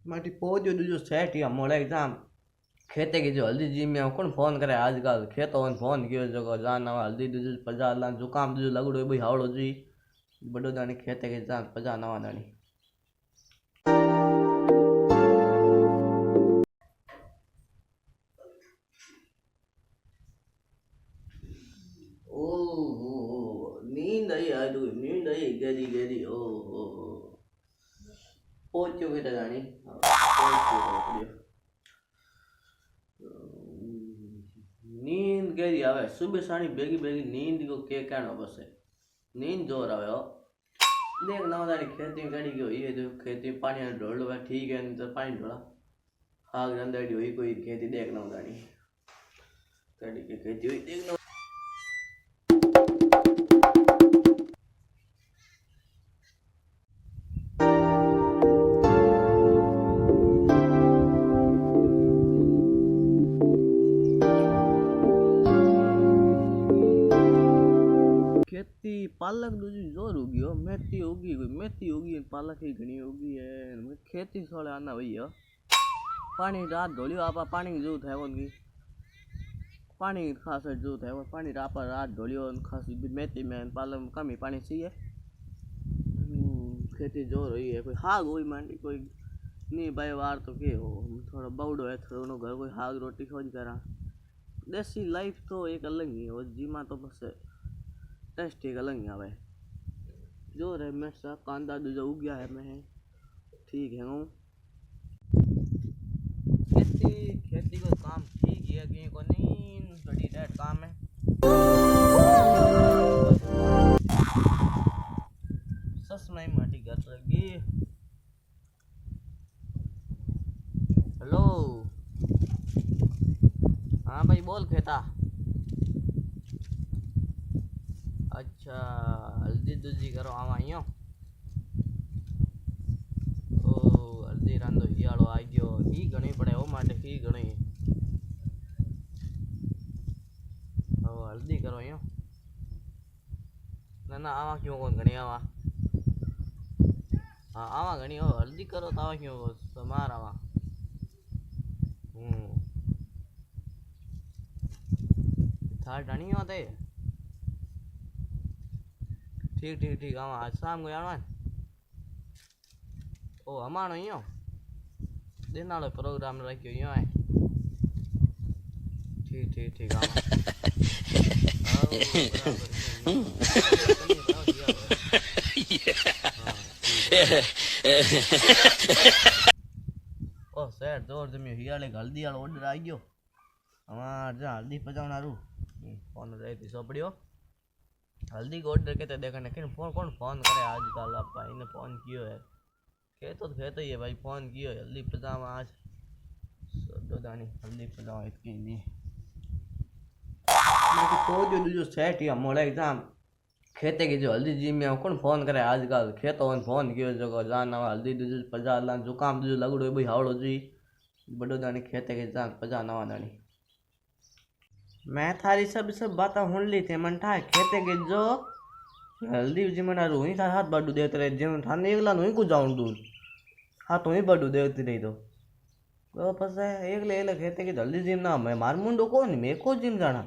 माटी पहुंचो दूजो सेट या मोड़ा एग्जाम खेते की जो हल्दी जी में कौन फोन करे आजकल खेतो फोन कियो जो जान नवा हल्दी दूजो पजा ला जुकाम दूजो लगड़ो भाई हावड़ो जी बड़ो दानी खेते के जान पजा नवा दानी ओ नींद आई आज नींद आई गहरी गहरी ओ पहुंचो के दानी पहुंचो नींद गहरी आवे सुबह साणी बेगी बेगी नींद को के कहनो बस नींद जोर आवे हो देख ना दानी खेती कड़ी गयो ये जो खेती पानी ढोल लो ठीक है नहीं तो पानी ढोला आग अंदर हुई कोई खेती देख ना दानी कड़ी के खेती हुई देख ना खेती पालक दूजी जोर होगी हो मेथी होगी कोई मेथी होगी पालक ही घनी होगी है खेती सोले आना भैया पानी रात ढोलियो आपा पानी की जरूरत है उनकी पानी खास जरूरत है वो पानी आपा रात ढोलियो खास मेथी में पालक में कम ही पानी चाहिए खेती जोर हुई है कोई हाग हुई मांडी कोई नहीं भाई वार तो के हो थोड़ा बाउडो है थोड़ा घर कोई हाग रोटी खोज करा देसी लाइफ तो एक अलग ही है जीमा तो बस टेस्ट एक अलग ही आवे जो रे मैं सा कांदा दूजा उग गया है मैं ठीक है हूँ खेती खेती को काम ठीक है कि को नहीं बड़ी डेट काम है सस नहीं माटी कर लगी हेलो हाँ भाई बोल खेता अच्छा हल्दी दूजी करो आवा यो ओ हल्दी रांधो हियाळो आई गयो ही घणी पड़े ओ माटे ही घणी ओ हल्दी करो यो ना ना आवा क्यों कोन घणी आवा हाँ आवा घणी हो हल्दी करो तो आवा क्यों समार आवा थार ढणी होते ठीक ठीक ठीक आवा आज शाम को आवा ओ हमारो यो दिन वालो प्रोग्राम रखियो यो है ठीक ठीक ठीक आवा ओ सर जोर जमी हियाले हल्दी वालो ऑर्डर आ गयो हमार जा हल्दी पजावनारू फोन रहती सोपड़ियो हल्दी को ऑर्डर कहते देखा लेकिन फोन कौन फोन करे आजकल आप भाई ने फोन कियो है कहते ही है भाई फोन कियो है हल्दी पजावा आज दो दानी हल्दी पजावा इसकी नहीं मैं तो जो दूजो सेट या मोड़ा एग्जाम खेते की जो हल्दी जी में कौन फोन करे आजकल खेतो फोन कियो जो जान नवा हल्दी दूजो पजा ला जुकाम दूजो लगड़ो भाई हावड़ो जी बड़ो दानी खेते के जान पजा नवा दानी मैं थारी सब बातें सुन ली थी मन था खेते के जो हल्दी जी मना रोही था हाथ बाडू देते रहे जिन थाने एकला नहीं को जाऊं दूर हाथ वही बाडू देती रही तो बस एकले एकले खेते की हल्दी जिम ना मैं मार मुंडो को नहीं मैं को जिम जाना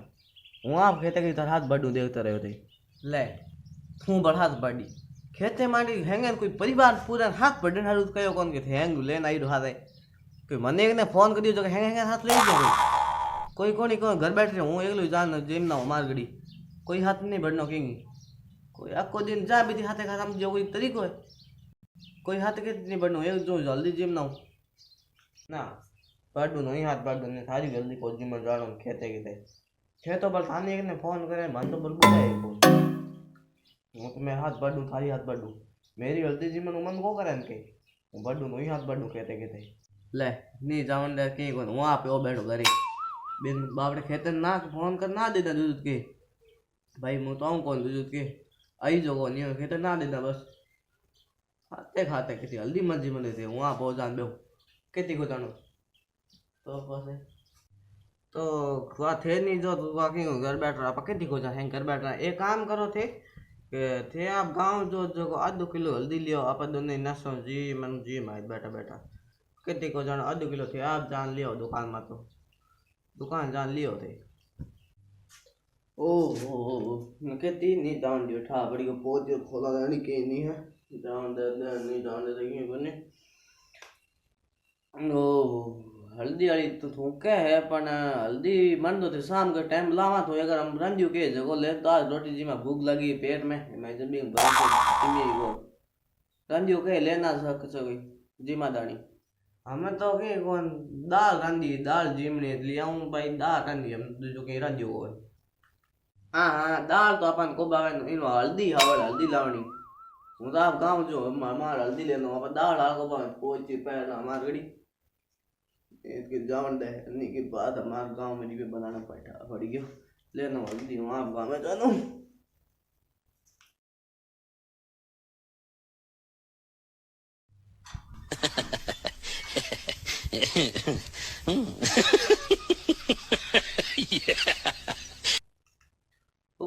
हूँ आप खेते की तरह हाथ बाडू देखते रहे थे ले तू बड़ हाथ बाडी खेते माटी हैंगे कोई परिवार पूरा हाथ बढ़े हारू कयो कौन के हैंग लेन आई रहा कोई मने ने फोन करियो जो हैंग हाथ ले गयो कोई कोनी को घर बैठ हूँ एकलो जान जेम ना मार गड़ी कोई हाथ नहीं बढ़नो केंगी कोई आखो दिन जा भी हाथे खा समझो कोई तरीको है कोई हाथ के नहीं बढ़नो एक जो जल्दी जिम ना ना बढ़ू नहीं हाथ बढ़ू ने सारी जल्दी को जिम जानो खेते के खेतो पर थाने ने फोन करे मन तो पर बुलाए हूँ तो मैं हाथ बढ़ू थारी हाथ बढ़ू मेरी हल्दी जिम मन को करे के हूँ बढ़ू नहीं हाथ बढ़ू खेते के ले नहीं जावन दे के को वहां पे ओ बैठो घरे बेन बापड़े खेतर ना फोन कर ना देता दूध के भाई मैं तो कौन दूध के आई जो को नहीं खेतर ना देता बस खाते खाते किसी हल्दी मर्जी बने थे वहाँ पहुँच जान दो कितनी को जानो तो बस तो वहाँ थे नहीं जो बाकी घर बैठ रहा कितनी को जाए घर बैठ रहा एक काम करो थे कि थे आप गांव जो जो आधो किलो हल्दी लियो आप दोनों नसो जी मन जी मार बैठा बैठा कितने को जान आधो किलो थे आप जान लियो दुकान में तो दुकान जान लियो थे ओहो मैं कहती नहीं जान दियो ठा बड़ी को पोत जो खोला नहीं के नहीं है जान दे नहीं जान दे रही है बने ओ हल्दी वाली तो थूके है पर हल्दी मन तो थे शाम के टाइम लावा तो अगर हम रंजू के जगह ले तो आज रोटी जी में भूख लगी पेट में मैं जब भी को रंजू के लेना सकोई जीमा दानी हमें तो के कौन दाल रंधी दाल जीमने लिया हूँ भाई दाल रंधी हम जो के रंजू को हाँ हाँ दाल तो अपन को बावे इन हल्दी हल्दी लावनी हूँ तो आप गाँव जो हमारा हल्दी लेना अपन दाल डाल को बावे पोची पैर हमारी गड़ी इसके जान दे नहीं के बाद हमारे गांव में भी बनाना पड़ गया लेना हल्दी वहाँ गाँव में जानो ओ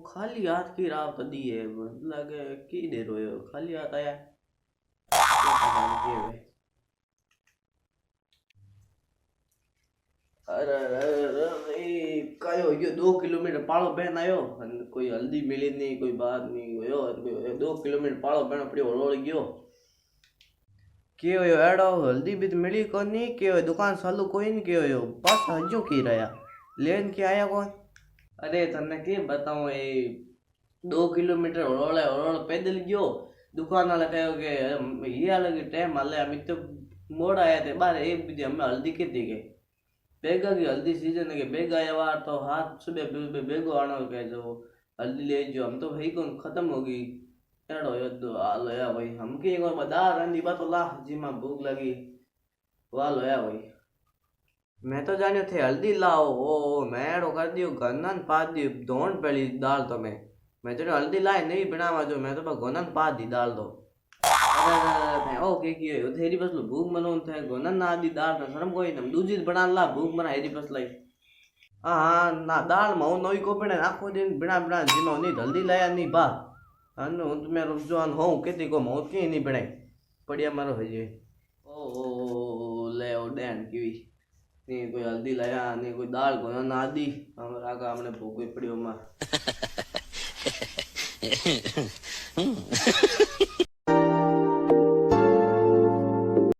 खाली हाथ की राव तो दी है लगे की दे रहे हो खाली हाथ आया अरे अरे कयो यो 2 किलोमीटर पाड़ो बहन आयो कोई हल्दी मिली नहीं कोई बात नहीं हो 2 किलोमीटर पाड़ो बहन अपनी हड़ोड़ गयो के हो एड़ो हल्दी भी मिली कोनी के हो दुकान चालू कोई नहीं के हो बस हजू की रहा लेन के आया कौन अरे तने के बताऊं ये 2 किलोमीटर हड़ोड़ पैदल गयो दुकान वाला कहो के ये अलग टाइम हाले हम तो मोड़ आया थे बार एक भी हमें हल्दी के दी गई बेगा की हल्दी सीजन है बेगा यार तो हाथ सुबह बेगो आना कह जो हल्दी ले जो हम तो भाई कौन खत्म होगी एड़ो यो हाल होया भाई हम के एक बार बता रंदी बात ला जी मां भूख लगी वाल होया भाई मैं तो जानियो थे हल्दी लाओ ओ मैं एड़ो कर दियो गन्नन पा दियो धोन पड़ी दाल तो मैं तो हल्दी लाए नहीं बनावा जो मैं तो गन्नन पा दी दाल तो ओके की हो थेरी बस भूख मनोन थे गोनन ना दी दाल ना शर्म कोई नम दूजी बना ला भूख मना हेरी बस लाई हाँ ना दाल में नई को बने आखो दिन बिना बिना जिनो नहीं जल्दी लाया नहीं बा अनु मैं रुक जो अन हो केती को मौत की नहीं बने पड़िया मारो है जे ओ ले ओ डैन की नहीं कोई हल्दी लाया नहीं कोई दाल गोनन ना दी हमरा का हमने भूख पड़ियो मा